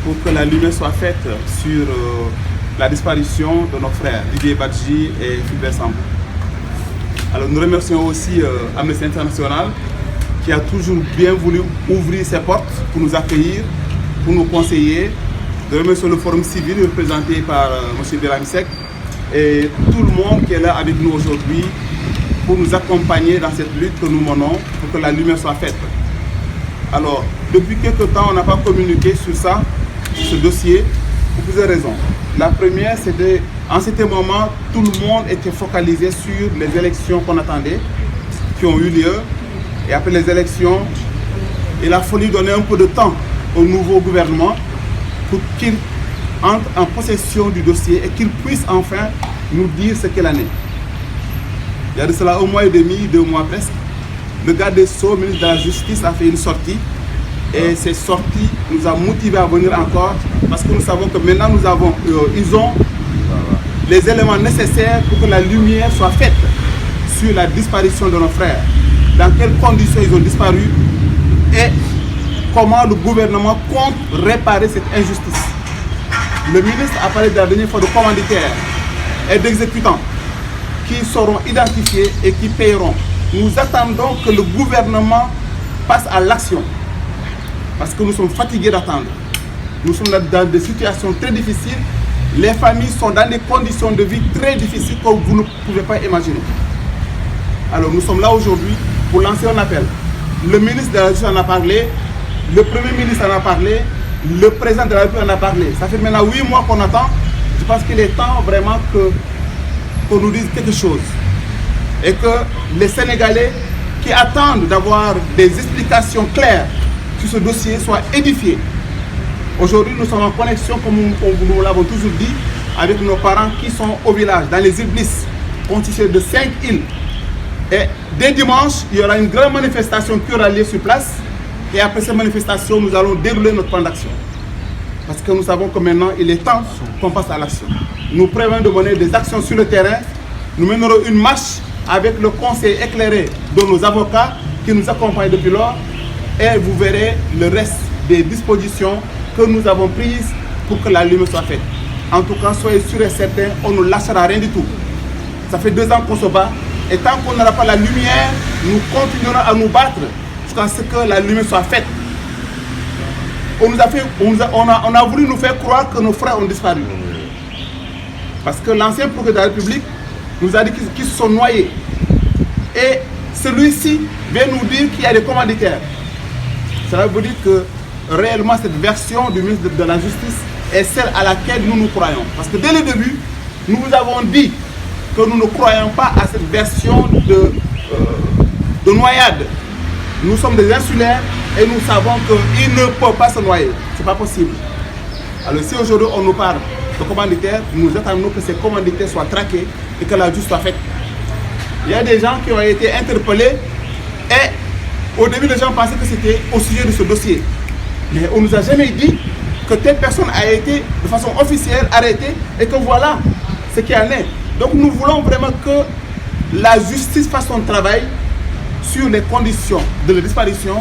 pour que la lumière soit faite sur la disparition de nos frères Didier Badji et Fulbert Sambou. Alors nous remercions aussi Amnesty International qui a toujours bien voulu ouvrir ses portes pour nous accueillir, pour nous conseiller. Nous remercions le Forum civil représenté par M. Birahim Seck et tout le monde qui est là avec nous aujourd'hui pour nous accompagner dans cette lutte que nous menons pour que la lumière soit faite. Alors, depuis quelques temps, on n'a pas communiqué sur ça, sur ce dossier, pour plusieurs raisons. La première, c'est qu'en ce moment, tout le monde était focalisé sur les élections qu'on attendait, qui ont eu lieu. Et après les élections, il a fallu donner un peu de temps au nouveau gouvernement pour qu'il entre en possession du dossier et qu'il puisse enfin nous dire ce qu'il en est. Il y a de cela 1 mois et demi, 2 mois presque, le garde des Sceaux, ministre de la Justice, a fait une sortie. Et cette sortie nous a motivés à venir encore parce que nous savons que maintenant ils ont les éléments nécessaires pour que la lumière soit faite sur la disparition de nos frères. Dans quelles conditions ils ont disparu et comment le gouvernement compte réparer cette injustice. Le ministre a parlé de la dernière fois de commanditaires et d'exécutants qui seront identifiés et qui paieront. Nous attendons que le gouvernement passe à l'action parce que nous sommes fatigués d'attendre. Nous sommes dans des situations très difficiles. Les familles sont dans des conditions de vie très difficiles que vous ne pouvez pas imaginer. Alors nous sommes là aujourd'hui pour lancer un appel. Le ministre de la Justice en a parlé, le Premier ministre en a parlé, le président de la République en a parlé. Ça fait maintenant 8 mois qu'on attend. Je pense qu'il est temps vraiment qu'on nous dise quelque chose. Et que les Sénégalais qui attendent d'avoir des explications claires sur ce dossier soient édifiés. Aujourd'hui, nous sommes en connexion, comme nous l'avons toujours dit, avec nos parents qui sont au village, dans les îles Bliss, constituées de 5 îles. Et dès dimanche, il y aura une grande manifestation qui aura lieu sur place. Et après cette manifestation, nous allons dérouler notre plan d'action. Parce que nous savons que maintenant, il est temps qu'on passe à l'action. Nous prévoyons de mener des actions sur le terrain. Nous mènerons une marche avec le conseil éclairé de nos avocats qui nous accompagnent depuis lors. Et vous verrez le reste des dispositions que nous avons prises pour que la lumière soit faite. En tout cas, soyez sûrs et certains, on ne lâchera rien du tout. Ça fait 2 ans qu'on se bat. Et tant qu'on n'aura pas la lumière, nous continuerons à nous battre jusqu'à ce que la lumière soit faite. On a voulu nous faire croire que nos frères ont disparu. Parce que l'ancien procureur de la République nous a dit qu'ils se sont noyés. Et celui-ci vient nous dire qu'il y a des commanditaires. Cela veut dire que réellement cette version du ministre de la Justice est celle à laquelle nous nous croyons. Parce que dès le début, nous vous avons dit que nous ne croyons pas à cette version de noyade. Nous sommes des insulaires et nous savons qu'ils ne peuvent pas se noyer. Ce n'est pas possible. Alors si aujourd'hui on nous parle de commanditaires, nous attendons que ces commanditaires soient traqués et que la justice soit faite. Il y a des gens qui ont été interpellés et au début les gens pensaient que c'était au sujet de ce dossier. Mais on ne nous a jamais dit que telle personne a été de façon officielle arrêtée et que voilà ce qui en est. Donc nous voulons vraiment que la justice fasse son travail sur les conditions de la disparition,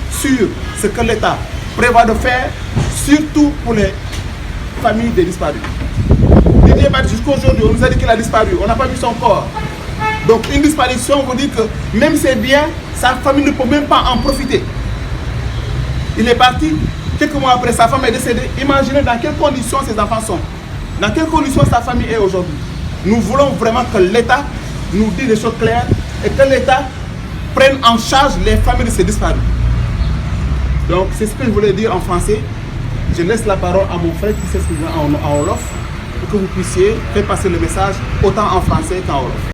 sur ce que l'État prévoit de faire, surtout pour les familles des disparus. Didier Badji, jusqu'à aujourd'hui, on nous a dit qu'il a disparu, on n'a pas vu son corps. Donc une disparition, on vous dit que même ses biens, sa famille ne peut même pas en profiter. Il est parti, quelques mois après, sa femme est décédée. Imaginez dans quelles conditions ses enfants sont, dans quelles conditions sa famille est aujourd'hui. Nous voulons vraiment que l'État nous dise des choses claires et que l'État prenne en charge les familles de ces disparus. Donc c'est ce que je voulais dire en français. Je laisse la parole à mon frère qui s'exprime en Wolof pour que vous puissiez faire passer le message autant en français qu'en Wolof.